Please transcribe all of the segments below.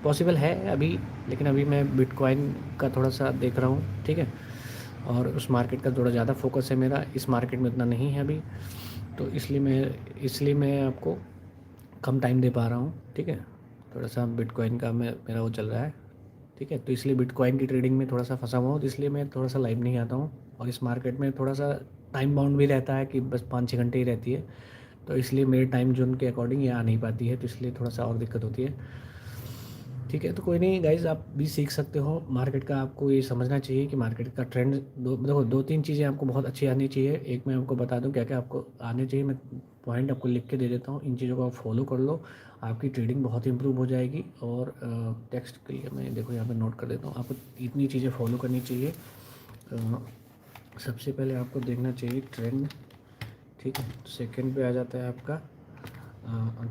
Possible है अभी, लेकिन अभी मैं बिटकॉइन का थोड़ा सा देख रहा हूँ, ठीक है। और उस मार्केट का थोड़ा ज़्यादा फोकस है मेरा, इस मार्केट में उतना नहीं है अभी। तो इसलिए मैं आपको कम टाइम दे पा रहा हूँ, ठीक है। थोड़ा सा बिटकॉइन का मेरा वो चल रहा है, ठीक है। तो इसलिए बिटकॉइन की ट्रेडिंग में थोड़ा सा फंसा हुआ हूँ, तो इसलिए मैं थोड़ा सा लाइव नहीं आता हूँ। और इस मार्केट में थोड़ा सा टाइम बाउंड भी रहता है कि बस 5-6 घंटे ही रहती है, तो इसलिए मेरे टाइम जोन के अकॉर्डिंग ये आ नहीं पाती है, तो इसलिए थोड़ा सा और दिक्कत होती है, ठीक है। तो कोई नहीं गाइज़, आप भी सीख सकते हो मार्केट का। आपको ये समझना चाहिए कि मार्केट का ट्रेंड देखो, 2-3 चीज़ें आपको बहुत अच्छी आनी चाहिए। एक मैं आपको बता दूं क्या क्या आपको आने चाहिए, मैं पॉइंट आपको लिख के दे देता हूँ। इन चीज़ों को आप फॉलो कर लो, आपकी ट्रेडिंग बहुत इंप्रूव हो जाएगी। और टेक्स्ट के लिए मैं देखो यहाँ पे नोट कर देता हूँ, आपको इतनी चीज़ें फॉलो करनी चाहिए। सबसे पहले आपको देखना चाहिए ट्रेंड, ठीक है। सेकंड पे आ जाता है आपका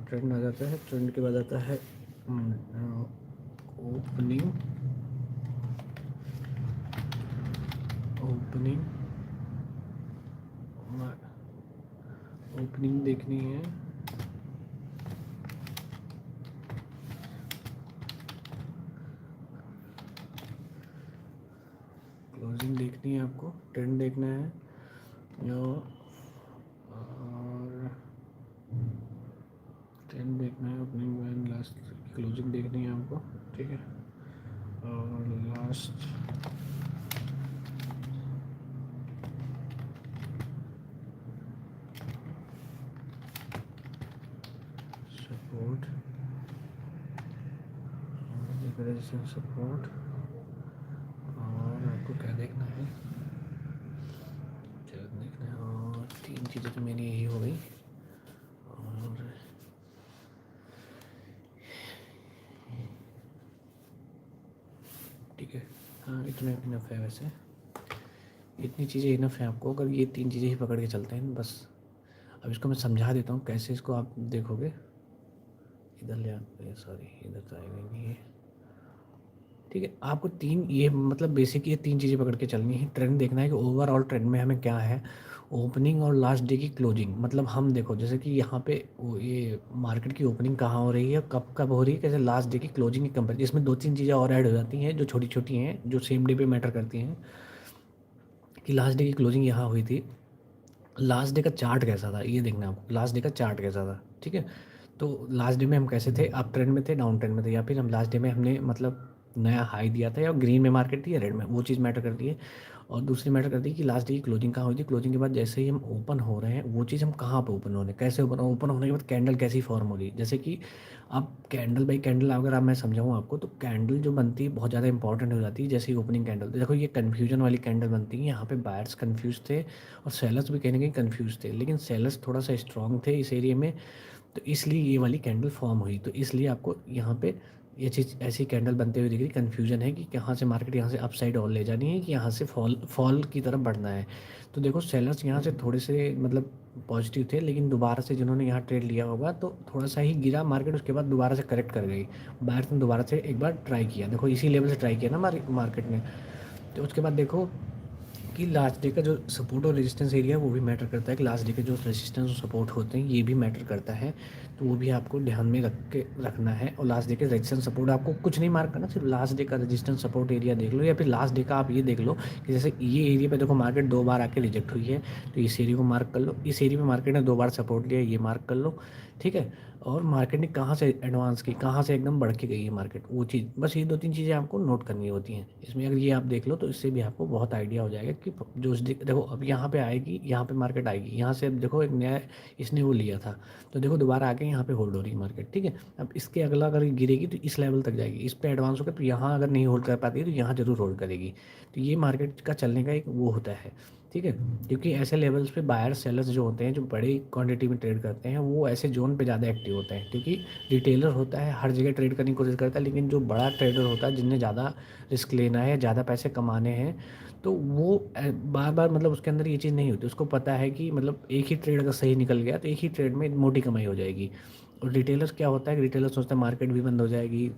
ट्रेंड आ जाता है, ट्रेंड के बाद आता है ओपनिंग। ओपनिंग ओपनिंग देखनी है, क्लोजिंग देखनी है, आपको ट्रेंड देखना है जो, और ट्रेंड देखना है, ओपनिंग एंड लास्ट क्लोजिंग देखनी है आपको, ठीक है। और लास्ट सपोर्ट, सपोर्ट। और आपको क्या देखना है, देखना है, और 3 चीज़ें तो मेरी यही हो गई। और ठीक है, हाँ इतना इनफ है वैसे, इतनी चीज़ें इनफ है आपको। अगर ये 3 चीज़ें ही पकड़ के चलते हैं बस। अब इसको मैं समझा देता हूँ कैसे इसको आप देखोगे। इधर ले आते, सॉरी इधर तो आएगा नहीं है, ठीक है। आपको 3 ये मतलब बेसिक ये 3 चीज़ें पकड़ के चलनी है। ट्रेंड देखना है कि ओवरऑल ट्रेंड में हमें क्या है, ओपनिंग और लास्ट डे की क्लोजिंग। मतलब हम देखो जैसे कि यहाँ पे ये मार्केट की ओपनिंग कहाँ हो रही है, कब कब हो रही है, कैसे लास्ट डे की क्लोजिंग की कंपेयर, इसमें 2-3 चीज़ें और ऐड हो जाती हैं जो छोटी छोटी हैं, जो सेम डे पे मैटर करती हैं। कि लास्ट डे की क्लोजिंग यहाँ हुई थी, लास्ट डे का चार्ट कैसा था ये देखना है आपको, लास्ट डे का चार्ट कैसा था, ठीक है। तो लास्ट डे में हम कैसे थे, अप ट्रेंड में थे, डाउन ट्रेंड में थे, या फिर हम लास्ट डे में हमने मतलब नया हाई दिया था, या ग्रीन में मार्केट थी या रेड में, वो चीज़ मैटर करती है। और दूसरी मैटर करती है कि लास्ट डे की क्लोजिंग कहाँ हुई थी, क्लोजिंग के बाद जैसे ही हम ओपन हो रहे हैं, वो चीज़ हम कहाँ पे ओपन हो रहे हैं, कैसे ओपन होने के बाद कैंडल कैसी फॉर्म हो रही है। जैसे कि अब कैंडल बाई कैंडल अगर आप मैं समझाऊँ आपको, तो कैंडल जो बनती है बहुत ज़्यादा इंपॉर्टेंट हो जाती है। जैसे ही ओपनिंग कैंडल, तो देखो ये कन्फ्यूजन वाली कैंडल बनती है, यहाँ पे बायर्स कन्फ्यूज थे और सेलर्स भी कहीं ना कहीं कन्फ्यूज थे, लेकिन सेलर्स थोड़ा सा स्ट्रांग थे इस एरिया में, तो इसलिए ये वाली कैंडल फॉर्म हुई। तो इसलिए आपको यहाँ पे ये चीज़ ऐसी कैंडल बनते हुए दिख रही, कन्फ्यूजन है कि कहाँ से मार्केट यहाँ से अप साइड और ले जानी है कि यहाँ से फॉल की तरफ बढ़ना है। तो देखो सेलर्स यहाँ से थोड़े से मतलब पॉजिटिव थे, लेकिन दोबारा से जिन्होंने यहाँ ट्रेड लिया होगा तो थोड़ा सा ही गिरा मार्केट, उसके बाद दोबारा से करेक्ट कर गई। बायर्स ने दोबारा से एक बार ट्राई किया, देखो इसी लेवल से ट्राई किया ना मार्केट ने। तो उसके बाद देखो कि लास्ट डे का जो सपोर्ट और रेजिस्टेंस एरिया है वो भी मैटर करता है, कि लास्ट डे के जो रेजिस्टेंस और सपोर्ट होते हैं ये भी मैटर करता है। तो वो भी आपको ध्यान में रखना है। और लास्ट डे के रेजिस्टेंस सपोर्ट आपको कुछ नहीं मार्क करना, सिर्फ लास्ट डे का रेजिस्टेंस सपोर्ट एरिया देख लो, या फिर लास्ट डे का आप ये देख लो कि जैसे ये एरिया पे देखो मार्केट 2 बार आके रिजेक्ट हुई है, तो इस एरिया को मार्क कर लो। इस एरिया में मार्केट ने 2 बार सपोर्ट लिया, ये मार्क कर लो, ठीक है। और मार्केट ने कहाँ से एडवांस की, कहाँ से एकदम बढ़ के गई है मार्केट, वो चीज़ बस ये 2-3 चीज़ें आपको नोट करनी होती हैं इसमें। अगर ये आप देख लो तो इससे भी आपको बहुत आइडिया हो जाएगा कि जो देखो अब यहाँ पे आएगी, यहाँ पे मार्केट आएगी, यहाँ से अब देखो एक नया इसने वो लिया था, तो देखो दोबारा आके यहाँ पे होल्ड हो रही है मार्केट, ठीक है। अब इसके अगला अगर गिरेगी तो इस लेवल तक जाएगी, इस पर एडवांस होकर तो यहाँ अगर नहीं होल्ड कर पाती है तो यहाँ जरूर होल्ड करेगी। तो ये मार्केट का चलने का एक वो होता है, ठीक है। क्योंकि ऐसे लेवल्स पे बायर सेलर्स जो होते हैं, जो बड़ी क्वांटिटी में ट्रेड करते हैं, वो ऐसे जोन पे ज़्यादा एक्टिव होते हैं। क्योंकि रिटेलर होता है हर जगह ट्रेड करने की कोशिश करता है, लेकिन जो बड़ा ट्रेडर होता है जिन्हें ज़्यादा रिस्क लेना है, ज़्यादा पैसे कमाने हैं, तो वो बार बार मतलब उसके अंदर ये चीज़ नहीं होती। उसको पता है कि मतलब एक ही ट्रेड अगर सही निकल गया तो एक ही ट्रेड में मोटी कमाई हो जाएगी। और रिटेलर्स क्या होता है कि रिटेलर सोचता है मार्केट भी बंद हो जाएगी,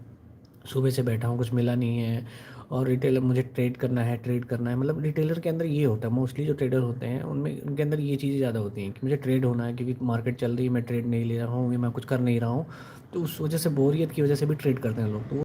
सुबह से बैठा हूँ कुछ मिला नहीं है, और रिटेलर मुझे ट्रेड करना है, मतलब रिटेलर के अंदर ये होता है। मोस्टली जो ट्रेडर होते हैं उनमें उनके अंदर ये चीज़ें ज़्यादा होती हैं कि मुझे ट्रेड होना है, क्योंकि मार्केट चल रही है, मैं ट्रेड नहीं ले रहा हूँ या मैं कुछ कर नहीं रहा हूँ। तो उस वजह से बोरियत की वजह से भी ट्रेड करते हैं लोग। तो